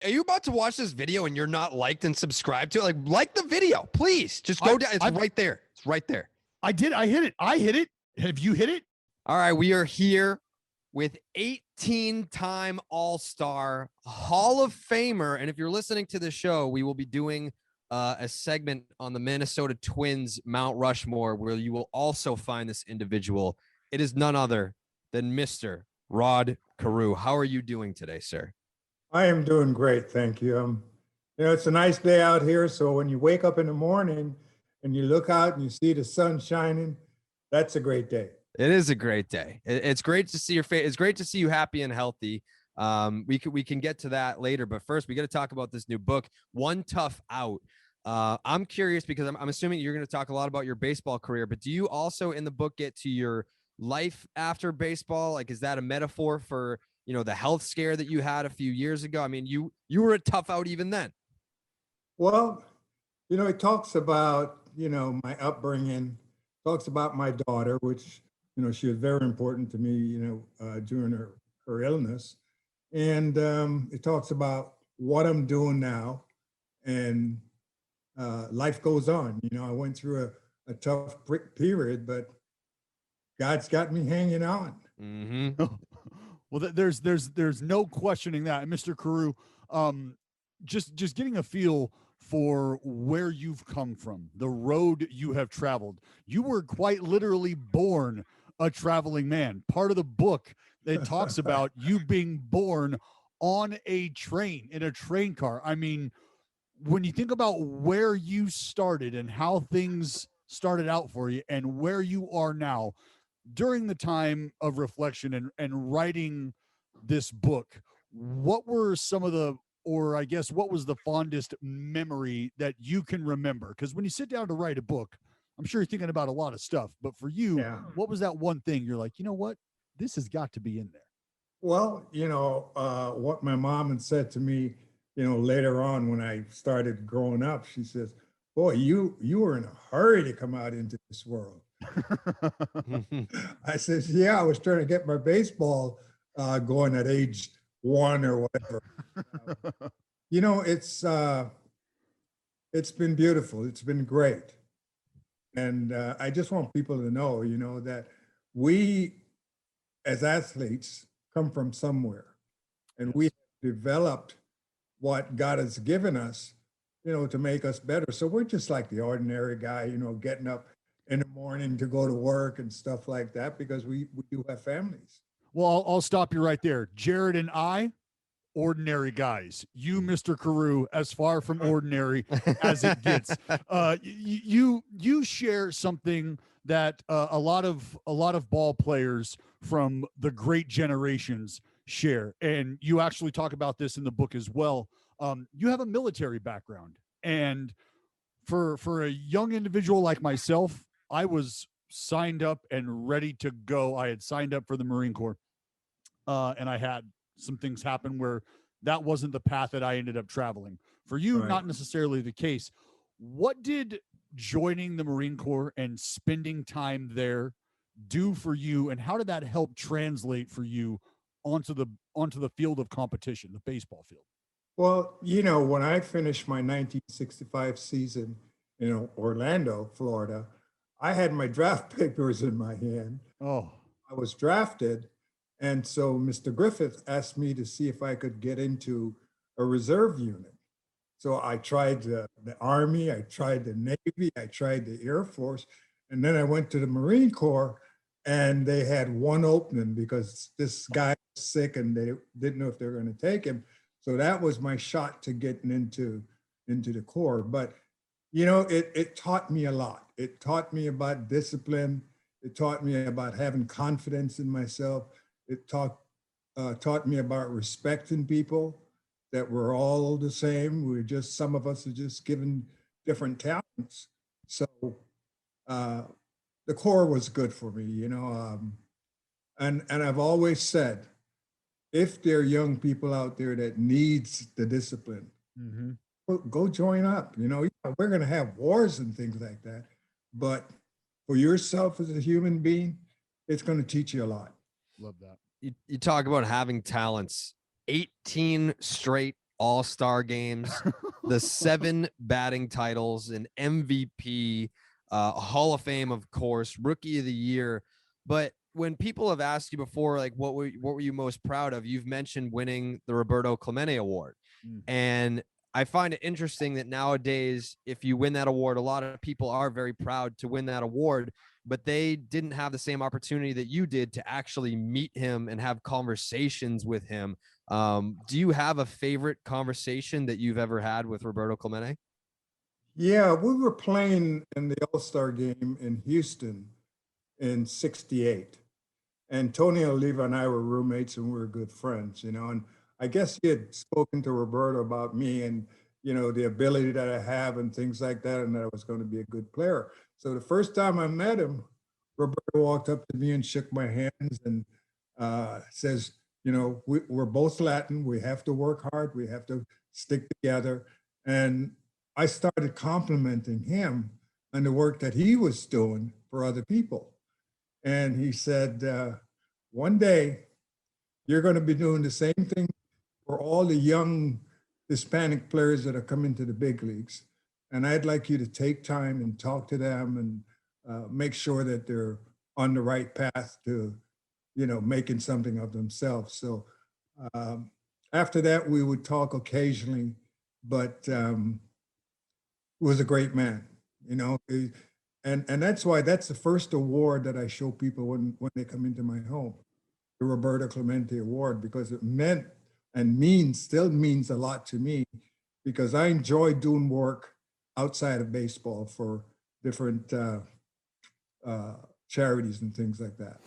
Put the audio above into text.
Are you about to watch this video and you're not liked and subscribed to it? Like the video, please. Just go down. It's right there. It's right there. I did. I hit it. I hit it. Have you hit it? All right. We are here with 18-time All-Star Hall of Famer. And if you're listening to the show, we will be doing a segment on the Minnesota Twins Mount Rushmore where you will also find this individual. It is none other than Mr. Rod Carew. How are you doing today, sir? I am doing great, thank you. It's a nice day out here, so when you wake up in the morning and you look out and you see the sun shining, that's a great day. It is a great day. It's great to see your face. It's great to see you happy and healthy. We can get to that later, but first we got to talk about this new book, One Tough Out. I'm curious because I'm assuming you're going to talk a lot about your baseball career, but do you also in the book get to your life after baseball? Like, is that a metaphor for the health scare that you had a few years ago? I mean, you were a tough out even then. Well, it talks about, my upbringing, talks about my daughter, which, she was very important to me, during her illness. And it talks about what I'm doing now and life goes on. I went through a tough period, but God's got me hanging on. Mm-hmm. Well, there's no questioning that. And Mr. Carew, just getting a feel for where you've come from, the road you have traveled. You were quite literally born a traveling man. Part of the book that talks about you being born on a train, in a train car. I mean, when you think about where you started and how things started out for you and where you are now, during the time of reflection and writing this book, what were some of what was the fondest memory that you can remember? Because when you sit down to write a book, I'm sure you're thinking about a lot of stuff, but for you, What was that one thing you're like, you know what, this has got to be in there? Well, what my mom had said to me, later on when I started growing up, she says, boy, you were in a hurry to come out into this world. I said, yeah, I was trying to get my baseball going at age 1 or whatever. It's been beautiful. It's been great. And I just want people to know, that we as athletes come from somewhere and we developed what God has given us, to make us better. So we're just like the ordinary guy, getting up in the morning to go to work and stuff like that because we do have families. Well, I'll stop you right there. Jared and I, ordinary guys. You, Mr. Carew, as far from ordinary as it gets. You share something that a lot of ball players from the great generations share, and you actually talk about this in the book as well. You have a military background, and for a young individual like myself, I was signed up and ready to go. I had signed up for the Marine Corps, and I had some things happen where that wasn't the path that I ended up traveling. For you, Not necessarily the case. What did joining the Marine Corps and spending time there do for you, and how did that help translate for you onto the field of competition, the baseball field? Well, when I finished my 1965 season in Orlando, Florida, I had my draft papers in my hand. Oh, I was drafted. And so Mr. Griffith asked me to see if I could get into a reserve unit. So I tried the Army, I tried the Navy, I tried the Air Force, and then I went to the Marine Corps, and they had one opening because this guy was sick and they didn't know if they were going to take him. So that was my shot to getting into the Corps. But, it taught me a lot. It taught me about discipline. It taught me about having confidence in myself. It taught me about respecting people, that we're all the same. Some of us are just given different talents. So the Corps was good for me, and I've always said, if there are young people out there that needs the discipline, go join up. We're going to have wars and things like that, but for yourself as a human being, it's going to teach you a lot. Love that. You talk about having talents. 18 straight all-star games, the 7 batting titles, an MVP, Hall of Fame, of course, Rookie of the Year. But when people have asked you before, like, what were you most proud of? You've mentioned winning the Roberto Clemente Award. And I find it interesting that nowadays, if you win that award, a lot of people are very proud to win that award, but they didn't have the same opportunity that you did to actually meet him and have conversations with him. Do you have a favorite conversation that you've ever had with Roberto Clemente? Yeah, we were playing in the All-Star game in Houston in '68. And Tony Oliva and I were roommates and we were good friends, you know. And I guess he had spoken to Roberto about me and, you know, the ability that I have and things like that, and that I was going to be a good player. So the first time I met him, Roberto walked up to me and shook my hands and says, you know, we're both Latin. We have to work hard. We have to stick together. And I started complimenting him on the work that he was doing for other people. And he said, one day you're going to be doing the same thing for all the young Hispanic players that are coming to the big leagues. And I'd like you to take time and talk to them and make sure that they're on the right path to, you know, making something of themselves. So after that, we would talk occasionally, but he was a great man, you know. And that's why that's the first award that I show people when they come into my home, the Roberto Clemente Award, because it meant and still means a lot to me, because I enjoy doing work outside of baseball for different charities and things like that.